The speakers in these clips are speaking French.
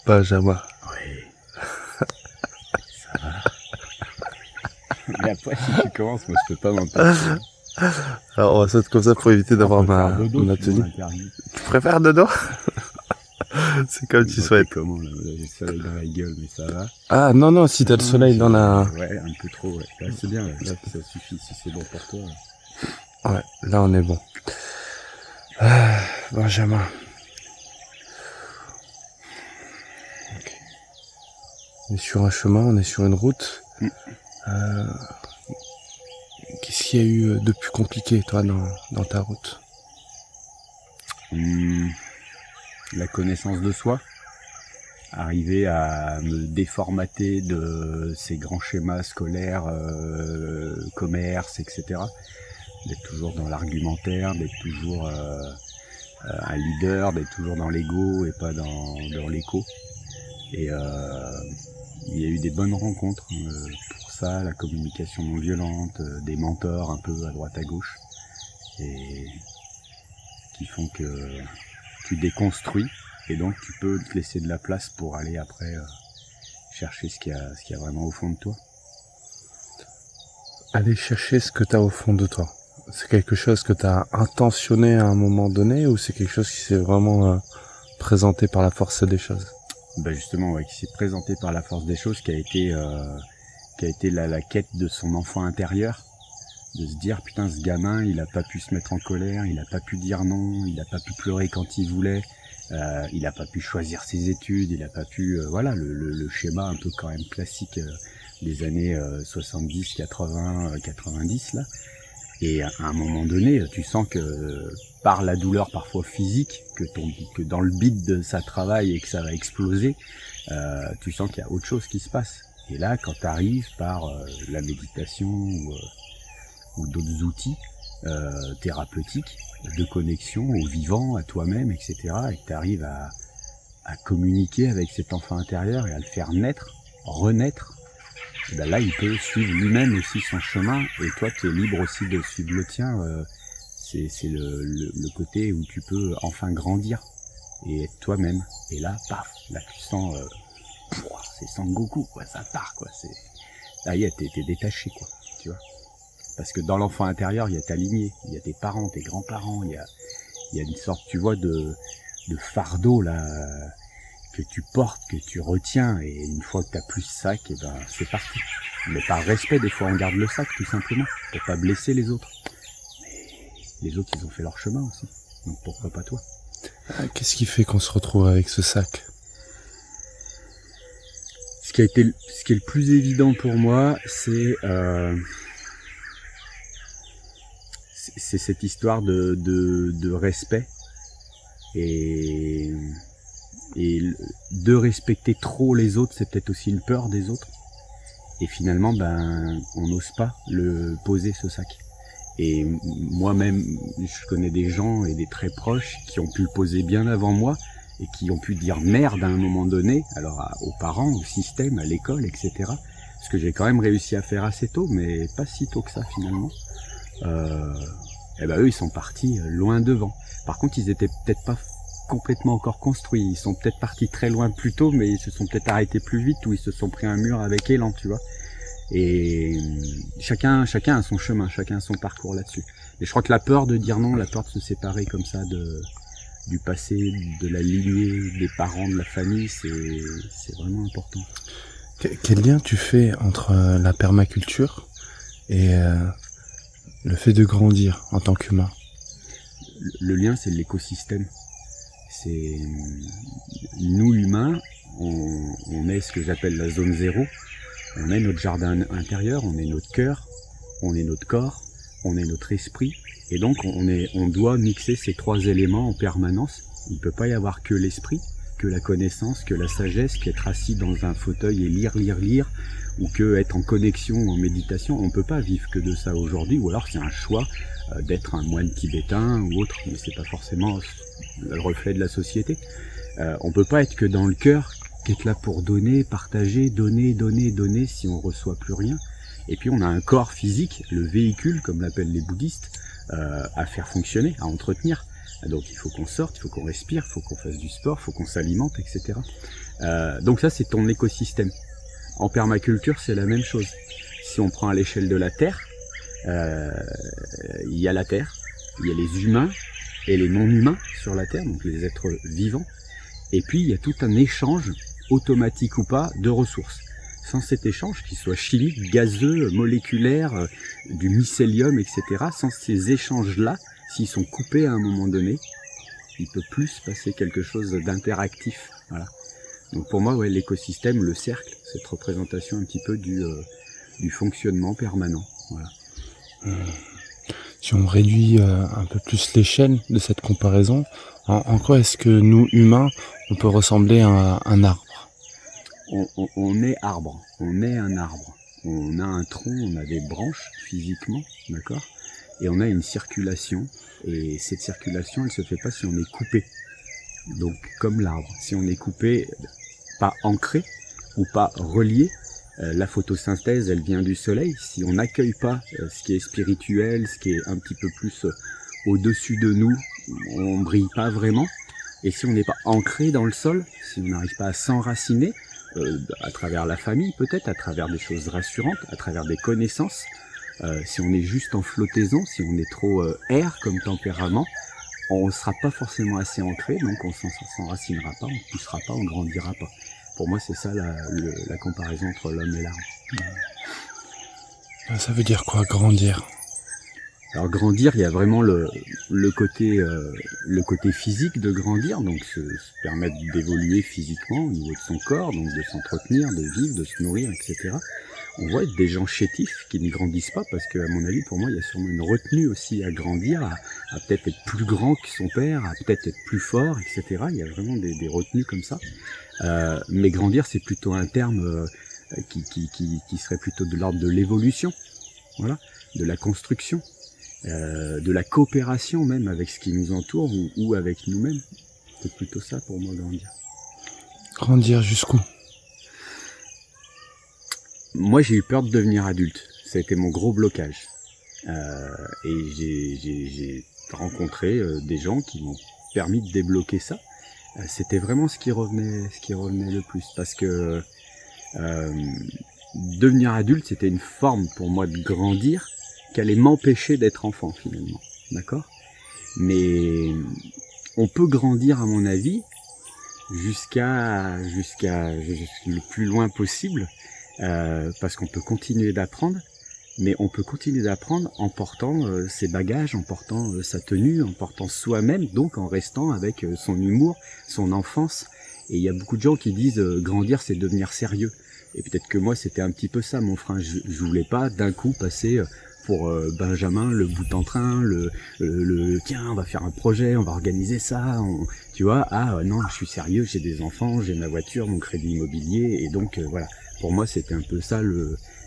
Benjamin. Oui. Ça va. Mais après, si tu commences, moi je peux pas m'empêcher. Alors on va sauter comme ça pour éviter d'avoir ma tenue. Tu préfères dodo? C'est comme tu souhaites. Comment là, j'ai le soleil dans la gueule, mais ça va. Ah non, si t'as le soleil dans la... Ouais, un peu trop, ouais. Là, c'est bien, ouais. Là, ça suffit si c'est bon pour toi. Ouais, là on est bon. Benjamin. Okay. On est sur un chemin, on est sur une route. Qu'est-ce qu'il y a eu de plus compliqué, toi, dans ta route? La connaissance de soi. Arriver à me déformater de ces grands schémas scolaires, commerce, etc. D'être toujours dans l'argumentaire, d'être toujours un leader, d'être toujours dans l'ego et pas dans l'écho. Et il y a eu des bonnes rencontres pour ça, la communication non violente, des mentors un peu à droite à gauche, et qui font que tu déconstruis. Et donc tu peux te laisser de la place pour aller après chercher ce qu'il y a vraiment au fond de toi. Aller chercher ce que tu as au fond de toi. C'est quelque chose que tu as intentionné à un moment donné, ou c'est quelque chose qui s'est vraiment présenté par la force des choses? Ben justement, ouais, qui s'est présenté par la force des choses, qui a été la quête de son enfant intérieur, de se dire putain, ce gamin il a pas pu se mettre en colère, il a pas pu dire non, il a pas pu pleurer quand il voulait. Il n'a pas pu choisir ses études, il n'a pas pu... voilà, le schéma un peu quand même classique des années 70, 80, 90, là. Et à un moment donné, tu sens que par la douleur parfois physique, que dans le bide de ça travaille et que ça va exploser, tu sens qu'il y a autre chose qui se passe. Et là, quand tu arrives par la méditation ou d'autres outils thérapeutiques, de connexion au vivant, à toi-même, etc. et que tu arrives à communiquer avec cet enfant intérieur et à le faire naître, renaître, ben là il peut suivre lui-même aussi son chemin, et toi tu es libre aussi de suivre le tien. C'est le côté où tu peux enfin grandir et être toi-même. Et là, paf, là tu sens, c'est Sangoku, quoi, ça part, quoi. Là, t'es détaché, quoi, tu vois. Parce que dans l'enfant intérieur, il y a ta lignée, il y a tes parents, tes grands-parents, il y a une sorte, tu vois, de fardeau là que tu portes, que tu retiens, et une fois que tu n'as plus ce sac, et ben c'est parti. Mais par respect, des fois on garde le sac tout simplement, pour pas blesser les autres. Mais les autres, ils ont fait leur chemin aussi, donc pourquoi pas toi? Qu'est-ce qui fait qu'on se retrouve avec ce sac? Ce qui est le plus évident pour moi, c'est cette histoire de respect, et de respecter trop les autres, c'est peut-être aussi une peur des autres, et finalement ben on n'ose pas le poser, ce sac. Et moi-même, je connais des gens et des très proches qui ont pu le poser bien avant moi et qui ont pu dire merde à un moment donné, alors aux parents, au système, à l'école, etc. Ce que j'ai quand même réussi à faire assez tôt, mais pas si tôt que ça finalement. Et ben eux, ils sont partis loin devant. Par contre, ils étaient peut-être pas complètement encore construits. Ils sont peut-être partis très loin plus tôt, mais ils se sont peut-être arrêtés plus vite, ou ils se sont pris un mur avec élan, tu vois. Et chacun a son chemin, chacun a son parcours là-dessus. Et je crois que la peur de dire non, la peur de se séparer comme ça du passé, de la lignée, des parents, de la famille, c'est vraiment important. Quel lien tu fais entre la permaculture et le fait de grandir en tant qu'humain? Le lien, c'est l'écosystème. C'est nous humains, on est ce que j'appelle la zone zéro. On est notre jardin intérieur, on est notre cœur, on est notre corps, on est notre esprit. Et donc on doit mixer ces trois éléments en permanence. Il ne peut pas y avoir que l'esprit, que la connaissance, que la sagesse, qu'être assis dans un fauteuil et lire, ou que être en connexion ou en méditation. On ne peut pas vivre que de ça aujourd'hui, ou alors c'est un choix d'être un moine tibétain ou autre, mais c'est pas forcément le reflet de la société. On ne peut pas être que dans le cœur, qui est là pour donner, partager, donner, si on reçoit plus rien. Et puis on a un corps physique, le véhicule, comme l'appellent les bouddhistes, à faire fonctionner, à entretenir. Donc il faut qu'on sorte, il faut qu'on respire, il faut qu'on fasse du sport, il faut qu'on s'alimente, etc. Donc ça, c'est ton écosystème. En permaculture, c'est la même chose. Si on prend à l'échelle de la Terre, il y a la Terre, il y a les humains et les non-humains sur la Terre, donc les êtres vivants. Et puis, il y a tout un échange, automatique ou pas, de ressources. Sans cet échange, qu'il soit chimique, gazeux, moléculaire, du mycélium, etc., sans ces échanges-là, s'ils sont coupés à un moment donné, il peut plus se passer quelque chose d'interactif. Voilà. Donc pour moi, ouais, l'écosystème, le cercle, cette représentation un petit peu du fonctionnement permanent. Voilà. Si on réduit un peu plus l'échelle de cette comparaison, en quoi est-ce que nous, humains, on peut ressembler à un arbre? On est arbre, on est un arbre. On a un tronc, on a des branches physiquement, d'accord? Et on a une circulation. Et cette circulation, elle se fait pas si on est coupé. Donc comme l'arbre, si on est coupé, pas ancré ou pas relié, la photosynthèse, elle vient du soleil. Si on n'accueille pas ce qui est spirituel, ce qui est un petit peu plus au-dessus de nous, on brille pas vraiment. Et si on n'est pas ancré dans le sol, si on n'arrive pas à s'enraciner, à travers la famille peut-être, à travers des choses rassurantes, à travers des connaissances, si on est juste en flottaison, si on est trop air comme tempérament, on ne sera pas forcément assez ancré, donc on s'enracinera pas, on ne poussera pas, on ne grandira pas. Pour moi, c'est ça la comparaison entre l'homme et l'arbre. Ça veut dire quoi, grandir? Alors grandir, il y a vraiment le côté physique de grandir, donc se permettre d'évoluer physiquement au niveau de son corps, donc de s'entretenir, de vivre, de se nourrir, etc. On voit des gens chétifs qui ne grandissent pas parce qu'à mon avis, pour moi, il y a sûrement une retenue aussi à grandir, à peut-être être plus grand que son père, à peut-être être plus fort, etc. Il y a vraiment des retenues comme ça. Mais grandir, c'est plutôt un terme qui serait plutôt de l'ordre de l'évolution, voilà, de la construction, de la coopération même avec ce qui nous entoure ou avec nous-mêmes. C'est plutôt ça pour moi, grandir. Grandir jusqu'où? Moi, j'ai eu peur de devenir adulte. Ça a été mon gros blocage. Et j'ai rencontré des gens qui m'ont permis de débloquer ça. C'était vraiment ce qui revenait le plus. Parce que devenir adulte, c'était une forme pour moi de grandir qui allait m'empêcher d'être enfant finalement. D'accord ? Mais on peut grandir, à mon avis, jusqu'à le plus loin possible. Parce qu'on peut continuer d'apprendre, mais on peut continuer d'apprendre en portant ses bagages, en portant sa tenue, en portant soi-même, donc en restant avec son humour, son enfance. Et il y a beaucoup de gens qui disent grandir, c'est devenir sérieux. Et peut-être que moi, c'était un petit peu ça, mon frein. Je voulais pas d'un coup passer pour Benjamin, le bout en train, le tiens, on va faire un projet, on va organiser ça, tu vois, non, je suis sérieux, j'ai des enfants, j'ai ma voiture, mon crédit immobilier, et donc voilà. Pour moi, c'était un peu ça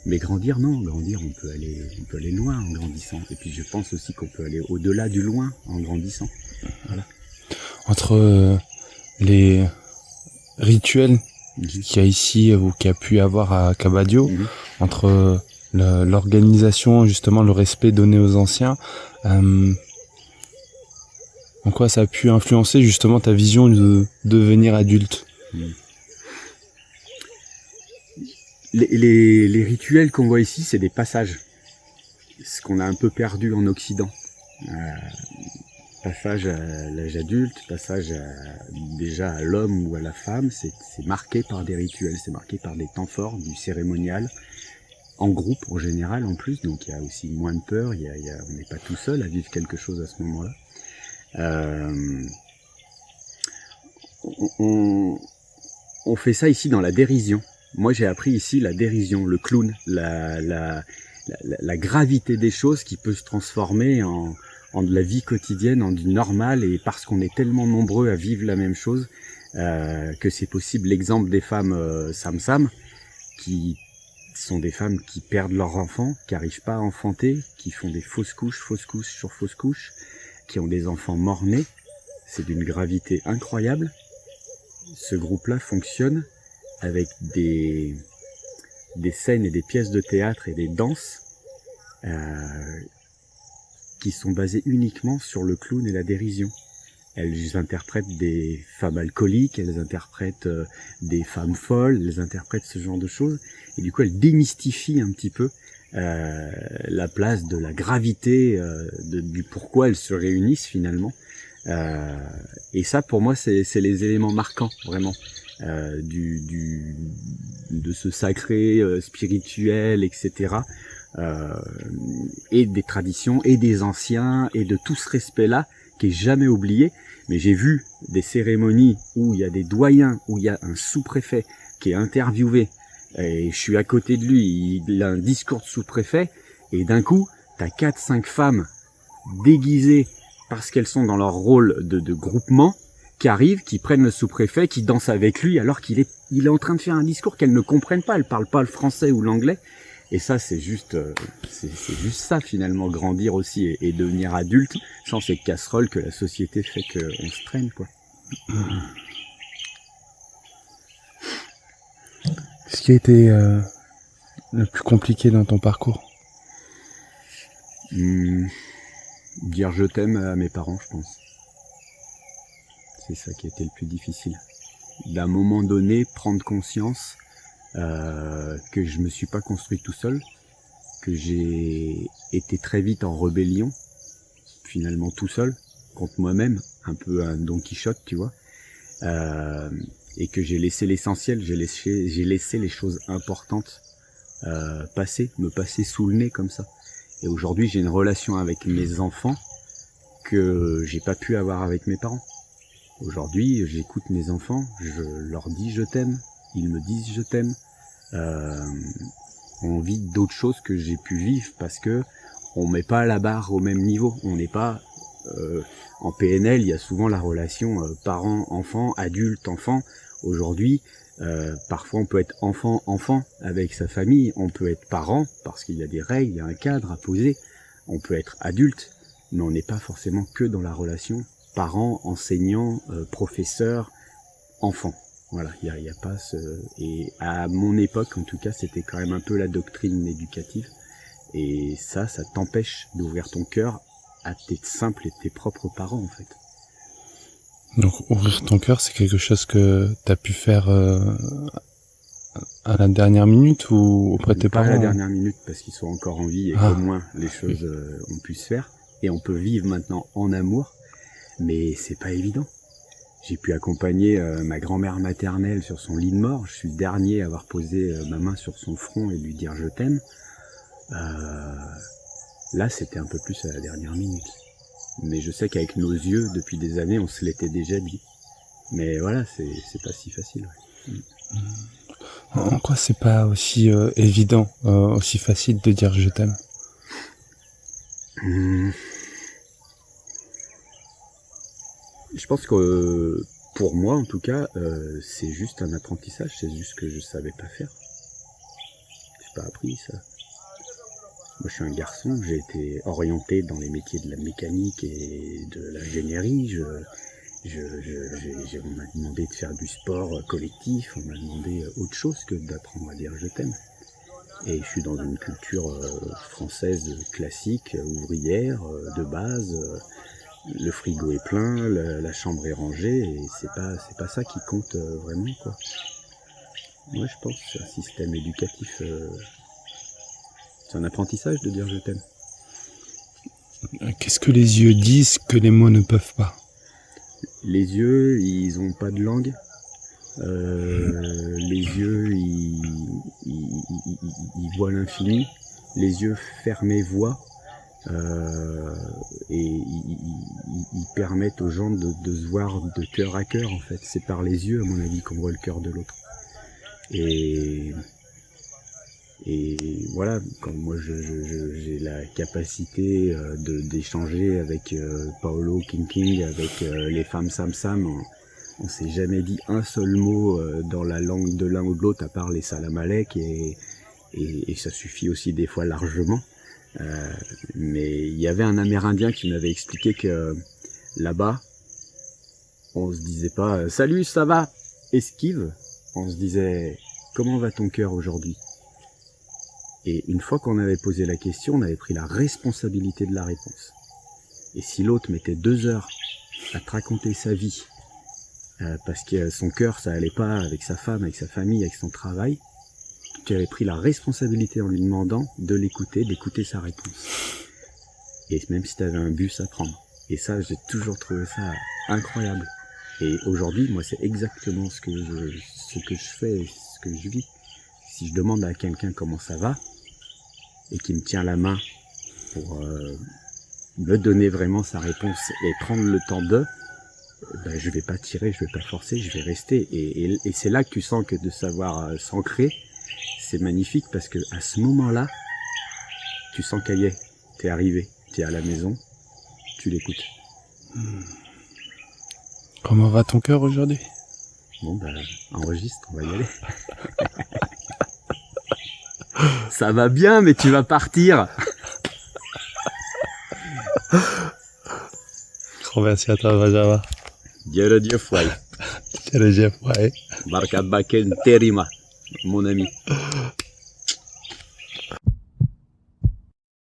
mais grandir, non, grandir, on peut aller loin en grandissant. Et puis je pense aussi qu'on peut aller au-delà du loin en grandissant. Voilà. Entre les rituels qu'il y a ici ou qu'il y a pu avoir à Cabadio, entre l'organisation, justement, le respect donné aux anciens, en quoi ça a pu influencer justement ta vision de devenir adulte? Les rituels qu'on voit ici, c'est des passages. Ce qu'on a un peu perdu en Occident. Passage à l'âge adulte, passage déjà à l'homme ou à la femme, c'est marqué par des rituels, c'est marqué par des temps forts, du cérémonial, en groupe en général en plus, donc il y a aussi moins de peur, on n'est pas tout seul à vivre quelque chose à ce moment-là. On fait ça ici dans la dérision. Moi, j'ai appris ici la dérision, le clown, la gravité des choses qui peut se transformer en de la vie quotidienne, en du normal, et parce qu'on est tellement nombreux à vivre la même chose, que c'est possible. L'exemple des femmes Sam, qui sont des femmes qui perdent leurs enfants, qui n'arrivent pas à enfanter, qui font des fausses couches sur fausses couches, qui ont des enfants mort-nés, c'est d'une gravité incroyable. Ce groupe-là fonctionne avec des scènes et des pièces de théâtre et des danses qui sont basées uniquement sur le clown et la dérision. elles interprètent des femmes alcooliques, elles interprètent des femmes folles, elles interprètent ce genre de choses. Et du coup, elles démystifient un petit peu la place de la gravité, du pourquoi elles se réunissent finalement. Et ça, pour moi, c'est les éléments marquants, vraiment, de ce sacré spirituel, etc. Et des traditions, et des anciens, et de tout ce respect-là, qui est jamais oublié. Mais j'ai vu des cérémonies où il y a des doyens, où il y a un sous-préfet qui est interviewé, et je suis à côté de lui, il a un discours de sous-préfet, et d'un coup, t'as 4-5 femmes déguisées parce qu'elles sont dans leur rôle de groupement, qui arrivent, qui prennent le sous-préfet, qui dansent avec lui, alors qu'il est en train de faire un discours qu'elles ne comprennent pas, elles parlent pas le français ou l'anglais. Et ça, c'est juste ça finalement, grandir aussi et devenir adulte, sans ces casseroles que la société fait qu'on se traîne, quoi. Qu'est-ce qui a été le plus compliqué dans ton parcours? Dire je t'aime à mes parents, je pense. C'est ça qui a été le plus difficile. D'un moment donné, prendre conscience que je me suis pas construit tout seul, que j'ai été très vite en rébellion, finalement tout seul, contre moi-même, un peu un Don Quichotte, tu vois, et que j'ai laissé l'essentiel, j'ai laissé les choses importantes me passer sous le nez comme ça. Et aujourd'hui, j'ai une relation avec mes enfants que j'ai pas pu avoir avec mes parents. Aujourd'hui, j'écoute mes enfants, je leur dis je t'aime, ils me disent je t'aime. On vit d'autres choses que j'ai pu vivre parce que on met pas la barre au même niveau. On n'est pas en PNL, il y a souvent la relation parent-enfant, adulte-enfant. Aujourd'hui, parfois on peut être enfant-enfant avec sa famille, on peut être parent parce qu'il y a des règles, il y a un cadre à poser, on peut être adulte, mais on n'est pas forcément que dans la relation parent, enseignant, professeur, enfant. Voilà, il y a pas ce... Et à mon époque, en tout cas, c'était quand même un peu la doctrine éducative. Et ça t'empêche d'ouvrir ton cœur à tes simples et tes propres parents, en fait. Donc, ouvrir ton cœur, c'est quelque chose que tu as pu faire à la dernière minute ou auprès de tes parents? Pas à la dernière minute, parce qu'ils sont encore en vie et qu'au moins les choses ont pu se faire. Et on peut vivre maintenant en amour, mais c'est pas évident. J'ai pu accompagner ma grand-mère maternelle sur son lit de mort. Je suis le dernier à avoir posé ma main sur son front et lui dire je t'aime. Là, c'était un peu plus à la dernière minute. Mais je sais qu'avec nos yeux, depuis des années, on se l'était déjà dit. Mais voilà, c'est pas si facile. Ouais. En quoi c'est pas aussi évident, aussi facile de dire je t'aime? Je pense que pour moi, en tout cas, c'est juste un apprentissage. C'est juste que je savais pas faire. J'ai pas appris ça. Moi, je suis un garçon. J'ai été orienté dans les métiers de la mécanique et de l'ingénierie. On m'a demandé de faire du sport collectif. On m'a demandé autre chose que d'apprendre à dire je t'aime. Et je suis dans une culture française classique, ouvrière, de base. Le frigo est plein, la chambre est rangée, et c'est pas ça qui compte vraiment, quoi. Moi, je pense que c'est un système éducatif, c'est un apprentissage de dire je t'aime. Qu'est-ce que les yeux disent que les mots ne peuvent pas? Les yeux, ils ont pas de langue. Les yeux, ils voient l'infini. Les yeux fermés voient. Et ils permettent aux gens de se voir de cœur à cœur, en fait. C'est par les yeux, à mon avis, qu'on voit le cœur de l'autre. Et voilà, quand moi j'ai la capacité d'échanger avec Paolo King, avec les femmes Sam, on s'est jamais dit un seul mot dans la langue de l'un ou de l'autre, à part les salam alek, et ça suffit aussi des fois largement. Mais il y avait un Amérindien qui m'avait expliqué que là-bas, on se disait pas salut, ça va, esquive. On se disait comment va ton cœur aujourd'hui. Et une fois qu'on avait posé la question, on avait pris la responsabilité de la réponse. Et si l'autre mettait 2 heures à te raconter sa vie, parce que son cœur, ça allait pas avec sa femme, avec sa famille, avec son travail, tu avais pris la responsabilité en lui demandant de l'écouter, d'écouter sa réponse. Et même si tu avais un bus à prendre. Et ça, j'ai toujours trouvé ça incroyable. Et aujourd'hui, moi, c'est exactement ce que je fais, ce que je vis. Si je demande à quelqu'un comment ça va, et qu'il me tient la main pour me donner vraiment sa réponse et prendre le temps ben, je vais pas tirer, je vais pas forcer, je vais rester. Et c'est là que tu sens que de savoir s'ancrer, c'est magnifique parce que à ce moment-là, tu sens qu'elle y est, t'es arrivé, t'es à la maison, tu l'écoutes. Comment va ton cœur aujourd'hui? Bon, ben, enregistre, on va y aller. Ça va bien, mais tu vas partir. Grand merci à toi, Benjamin. Dieu fouaille. Tiens le Jeff, ouais. Barka Baken Terima, mon ami.